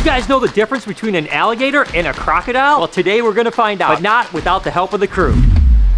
guys know the difference between an alligator and a crocodile? Well, today we're gonna find out, but not without the help of the crew.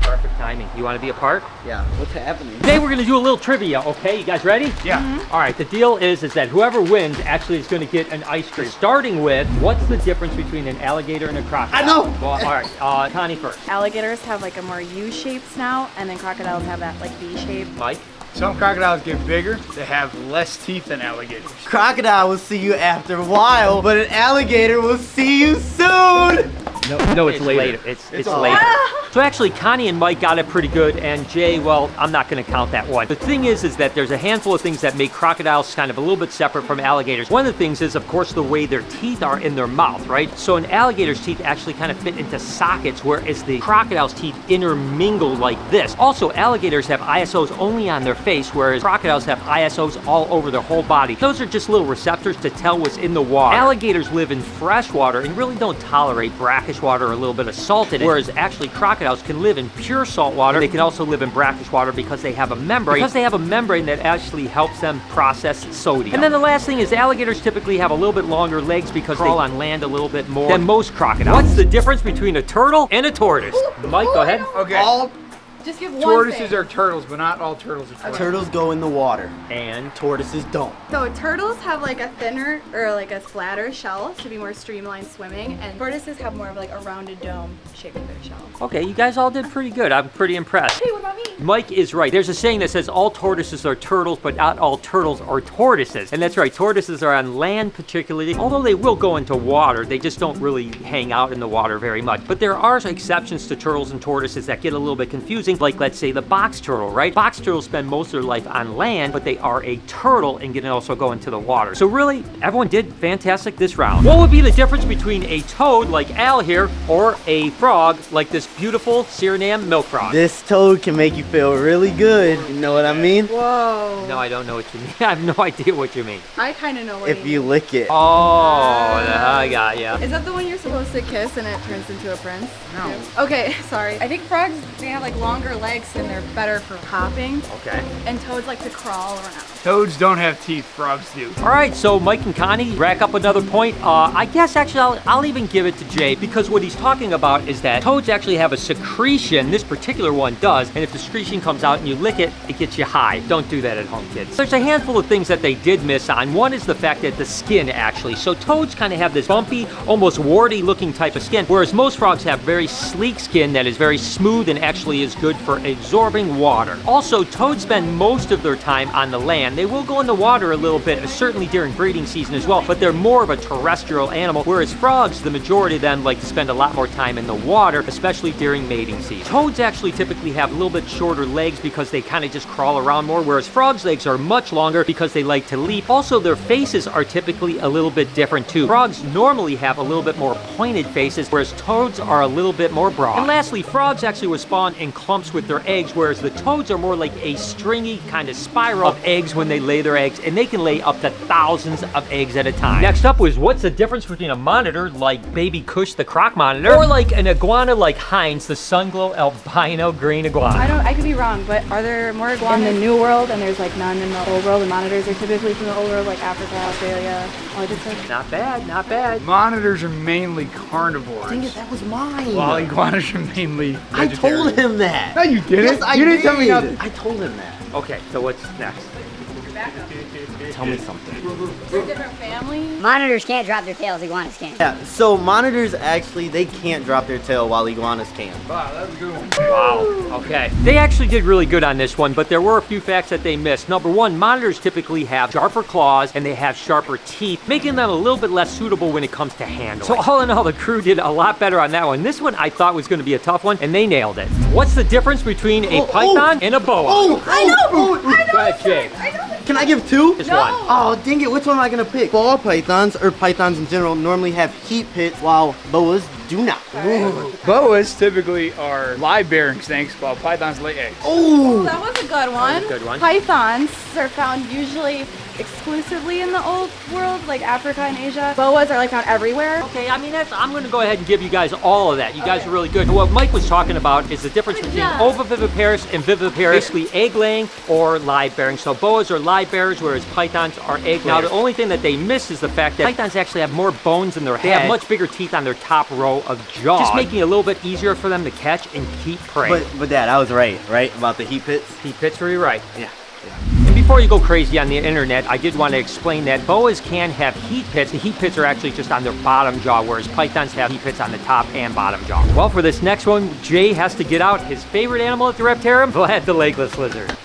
Perfect timing. You want to be a part? Yeah, what's happening? Today we're gonna do a little trivia, okay? You guys ready? Yeah. All right, the deal is that whoever wins actually is gonna get an ice cream. Starting with, what's the difference between an alligator and a crocodile? I know! Well, all right, Connie first. Alligators have like a more U-shaped snout, and then crocodiles have that like V-shape. Mike? Some crocodiles get bigger. They have less teeth than alligators. Crocodile will see you after a while, but an alligator will see you soon! No, it's later. It's later. So actually, Connie and Mike got it pretty good, and Jay, well, I'm not going to count that one. The thing is that there's a handful of things that make crocodiles kind of a little bit separate from alligators. One of the things is, of course, the way their teeth are in their mouth, right? So an alligator's teeth actually kind of fit into sockets, whereas the crocodile's teeth intermingle like this. Also, alligators have ISOs only on their face, whereas crocodiles have ISOs all over their whole body. Those are just little receptors to tell what's in the water. Alligators live in fresh water and really don't tolerate brackish water or a little bit of salt in it, whereas actually crocodiles can live in pure salt water. They can also live in brackish water because they have a membrane. Because they have a membrane that actually helps them process sodium. And then the last thing is alligators typically have a little bit longer legs because they crawl on land a little bit more than most crocodiles. What's the difference between a turtle and a tortoise? Mike, go ahead. Okay. Just give one Tortoises thing. are turtles, but not all turtles are turtles. Turtles go in the water, And tortoises don't. So turtles have like a thinner or like a flatter shell to be more streamlined swimming, and tortoises have more of like a rounded dome shape of their shell. okay, you guys all did pretty good. I'm pretty impressed. Hey, what about me? Mike is right. There's a saying that says all tortoises are turtles, but not all turtles are tortoises. And that's right, tortoises are on land particularly, although they will go into water. They just don't really hang out in the water very much. But there are exceptions to turtles and tortoises that get a little bit confusing, like let's say the box turtle, right? Box turtles spend most of their life on land, but they are a turtle and can also go into the water. So really, everyone did fantastic this round. What would be the difference between a toad, like Al here, or a frog, like this beautiful Suriname milk frog? This toad can make you feel really good. You know what I mean? Whoa. No, I don't know what you mean. I have no idea what you mean. I kind of know what If you lick it. Oh, I got ya. Is that the one you're supposed to kiss and it turns into a prince? No. Okay, sorry. I think frogs, they have like longer legs and they're better for hopping. Okay. And toads like to crawl around. Toads don't have teeth, frogs do. All right, so Mike and Connie rack up another point. I guess actually I'll even give it to Jay, because what he's talking about is that toads actually have a secretion. This particular one does, and if the secretion comes out and you lick it, it gets you high. Don't do that at home, kids. There's a handful of things that they did miss on. One is the fact that the skin actually. So toads kind of have this bumpy, almost warty looking type of skin, whereas most frogs have very sleek skin that is very smooth and actually is good for absorbing water. Also, toads spend most of their time on the land. They will go in the water a little bit, certainly during breeding season as well, but they're more of a terrestrial animal, whereas frogs, the majority of them like to spend a lot more time in the water, especially during mating season. Toads actually typically have a little bit shorter legs because they kind of just crawl around more, whereas frogs' legs are much longer because they like to leap. Also, their faces are typically a little bit different too. Frogs normally have a little bit more pointed faces, whereas toads are a little bit more broad. And lastly, frogs actually will spawn in clumps with their eggs, whereas the toads are more like a stringy kind of spiral of eggs when they lay their eggs, and they can lay up to thousands of eggs at a time. Next up was, what's the difference between a monitor like Baby Kush the croc monitor, or like an iguana like Heinz the Sunglow albino green iguana? I could be wrong, but are there more iguanas in the New World and there's like none in the Old World? The monitors are typically from the Old World, like Africa, Australia, all that good stuff. Not bad, not bad. Monitors are mainly carnivores. Dang it, that was mine. While iguanas are mainly I vegetarian. told him that. No, you didn't. Yes, I you didn't did. tell me nothing. I told him that. Okay, so what's next? Tell me something. They're a different family. Monitors can't drop their tails, iguanas can. Yeah, so monitors actually, they can't drop their tail while iguanas can. Wow, that was a good one. Wow, okay. They actually did really good on this one, but there were a few facts that they missed. Number one, monitors typically have sharper claws and they have sharper teeth, making them a little bit less suitable when it comes to handling. So all in all, the crew did a lot better on that one. This one I thought was going to be a tough one, and they nailed it. What's the difference between a python and a boa? I know! Go ahead, Jay. Can I give two? Just one. Oh, dang it, which one am I gonna pick? Ball pythons, or pythons in general, normally have heat pits, while boas do not. Boas typically are live-bearing snakes, while pythons lay eggs. Oh! That was a good one. Good one. Pythons are found usually exclusively in the old world, like Africa and Asia. Boas are like found everywhere. Okay, I mean, I'm going to go ahead and give you guys all of that. You guys are really good. What Mike was talking about is the difference between ovoviviparous and viviparous, basically egg-laying or live-bearing. So boas are live-bearers, whereas pythons are egg-layers. Now, the only thing that they miss is the fact that pythons actually have more bones in their head. They have much bigger teeth on their top row of jaw, just making it a little bit easier for them to catch and keep prey. But Dad, I was right about the heat pits? Heat pits were right. Yeah. And before you go crazy on the internet, I did want to explain that boas can have heat pits. The heat pits are actually just on their bottom jaw, whereas pythons have heat pits on the top and bottom jaw. Well, for this next one, Jay has to get out his favorite animal at the reptarium, Vlad the legless lizard.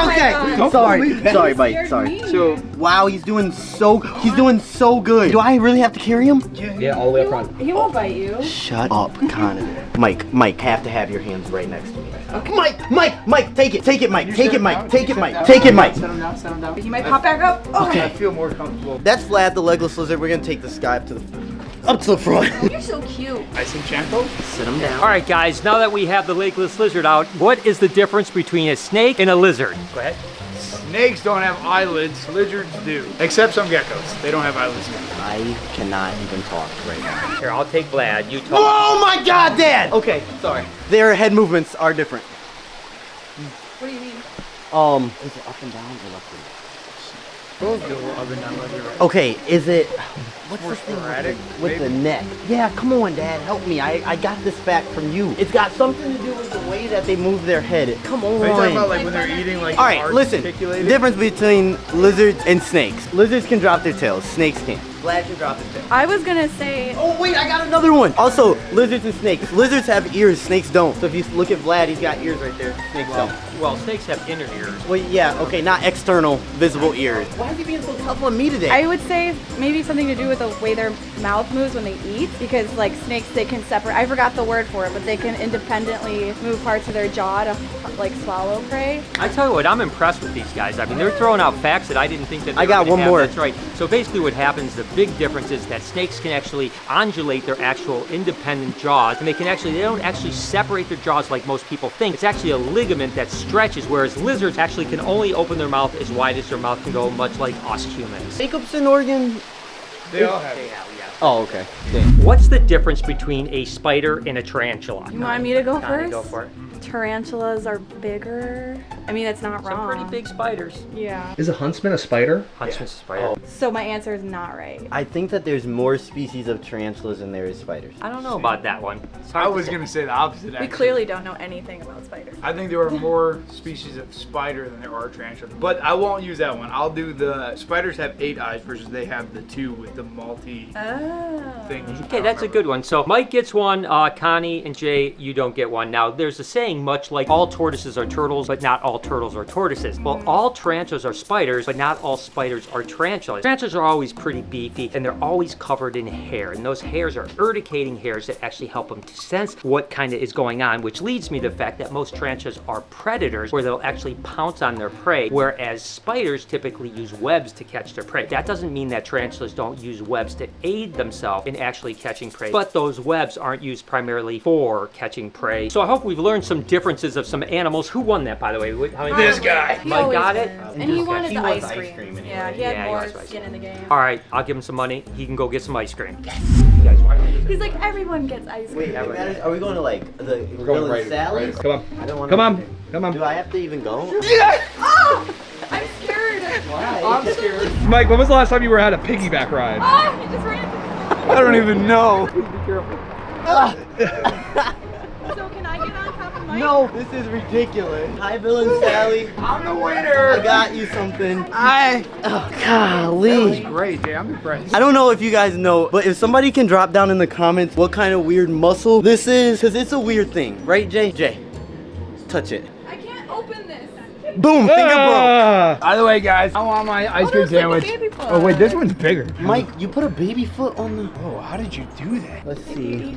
Okay. Sorry, Mike. Sorry. So, Wow, he's doing so good. Do I really have to carry him? yeah, all the way up front. He won't bite you. Shut up, Connor. Mike, have to have your hands right next to me. Okay. Mike, take it, Mike. Take it, Mike. Set him down. He might pop back up. I feel more comfortable. That's Vlad the legless lizard. We're gonna take this guy up to the front. You're so cute. Ice and Chanko? Sit him down. All right, guys, now that we have the legless lizard out, what is the difference between a snake and a lizard? Go ahead. Snakes don't have eyelids, lizards do. Except some geckos. They don't have eyelids either. I cannot even talk right now. Here, I'll take Vlad. You talk. Oh my God, Dad! Okay, sorry. Their head movements are different. What do you mean? Is it up and down or left and right? Both go up and down left and right. Okay, is it... What's More this thing sporadic, with the maybe? neck? Yeah, come on, Dad, help me. I got this fact from you. It's got something to do with the way that they move their head. Come on. Are you talking about like when they're eating like All right, listen. articulated? Difference between lizards and snakes. Lizards can drop their tails. Snakes can't. Vlad can drop his tail. I was gonna say. Oh wait, I got another one. Also, lizards and snakes. Lizards have ears. Snakes don't. So if you look at Vlad, he's got ears right there. Snakes don't. Well, snakes have inner ears. Well, yeah, okay, not external, visible ears. Why is he being so tough on me today? I would say maybe something to do with the way their mouth moves when they eat, because like snakes, they can separate. I forgot the word for it, but they can independently move parts of their jaw to like swallow prey. I tell you what, I'm impressed with these guys. I mean, they're throwing out facts that I didn't think that they I got were gonna one have. more. That's right. So basically what happens, the big difference is that snakes can actually undulate their actual independent jaws, and they don't actually separate their jaws like most people think. It's actually a ligament that stretches, whereas lizards actually can only open their mouth as wide as their mouth can go, much like us humans. Jacob's an organ. They all have. Oh, okay. What's the difference between a spider and a tarantula? You want me to go Connie, first? go for it. Tarantulas are bigger. I mean, that's not Some wrong. pretty big spiders. Yeah. Is a huntsman a spider? Huntsman's a spider. So my answer is not right. I think that there's more species of tarantulas than there is spiders. I don't know about that one. It's hard I to was say. going to say the opposite, We actually. clearly don't know anything about spiders. I think there are more species of spider than there are tarantulas. But I won't use that one. I'll do the spiders have 8 eyes versus they have the 2 with the multi Oh. thing. Okay, that's a good one. So Mike gets one, Connie and Jay, you don't get one. Now, there's a saying much like all tortoises are turtles, but not all turtles are tortoises. Well, all tarantulas are spiders, but not all spiders are tarantulas. Tarantulas are always pretty beefy, and they're always covered in hair. And those hairs are urticating hairs that actually help them to sense what kind of is going on, which leads me to the fact that most tarantulas are predators, where they'll actually pounce on their prey, whereas spiders typically use webs to catch their prey. That doesn't mean that tarantulas don't use webs to aid themselves in actually catching prey, but those webs aren't used primarily for catching prey. So I hope we've learned some differences of some animals. Who won that, by the way? How many This guy. He Mike always got it? wins. And he wanted He the wants ice ice cream. cream anyway. Yeah, he Yeah, had he more wants ice skin in the game. All right, I'll give him some money. He can go get some ice cream. You guys want it? He's like, everyone gets ice cream. Wait, are we going to like the We're going Grill and right. Sally's? Come on. I don't want Come on. Come on. Do I have to even go? Oh, I'm scared. Why? Mike, when was the last time you were at a piggyback ride? Oh, he just ran. I don't even know. So can I get on top of Mike? No, this is ridiculous. Hi, Bill and Sally. I'm the winner. I got you something. I. Oh, golly. Great, Jay. I'm impressed. I don't know if you guys know, but if somebody can drop down in the comments what kind of weird muscle this is, because it's a weird thing, right, Jay? Jay, touch it. I can't open this. Boom, finger broke. Ah! By the way, guys, I want my ice cream there's like a sandwich. baby foot. Oh, wait, this one's bigger. Mike, you put a baby foot on the... Oh, how did you do that? Let's see.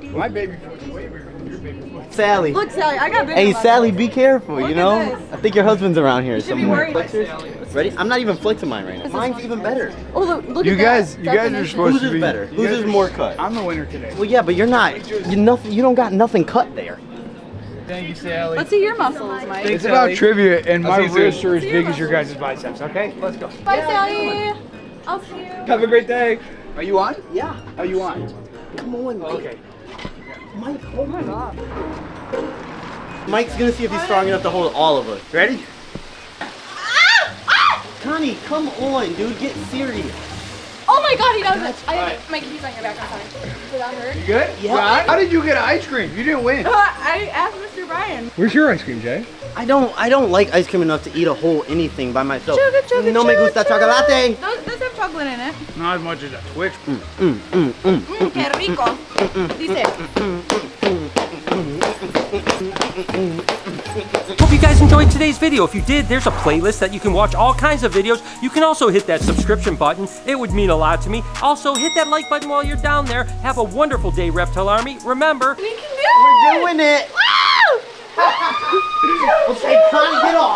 My baby foot's way bigger than your baby foot. Sally. Look, Sally, I got bigger. Hey, ones. Sally, be careful, Look you at know? this. I think your husband's around here should be somewhere. worried. Ready? I'm not even flexing mine right now. Mine's even better. Oh, look You at guys, that you guys are definition. supposed Whose to is be better? you Whose guys is are- more cut? I'm the winner today. Well, yeah, but you're not. You don't got nothing cut there. Thank you, Sally. Let's see your muscles, Mike. It's about trivia, and I'll my see you soon. wrists are as big as your guys' biceps. Okay, let's go. Bye, Sally. I'll see you. Have a great day. Are you on? Yeah. Are you on? Come on, Mike. Okay. Mike, oh my God. Mike's gonna see if he's strong enough to hold all of us. Ready? Connie, come on, dude. Get serious. Oh my God, he does it. Alright. Mike, he's on your back. I'm sorry. Did that hurt? You good? Yeah. How did you get ice cream? You didn't win. I asked Mr. Brian. Where's your ice cream, Jay? I don't like ice cream enough to eat a whole anything by myself. Sugar, sugar, No me sugar, gusta sugar. chocolate. Does have chocolate in it. Not as much as a Twitch. Que rico. Dice. Hope you guys enjoyed today's video. If you did, there's a playlist that you can watch all kinds of videos. You can also hit that subscription button. It would mean a lot to me. Also, hit that like button while you're down there. Have a wonderful day, Reptile Army. Remember, We can do We're it. doing it. Woo! Okay, Connie, get off.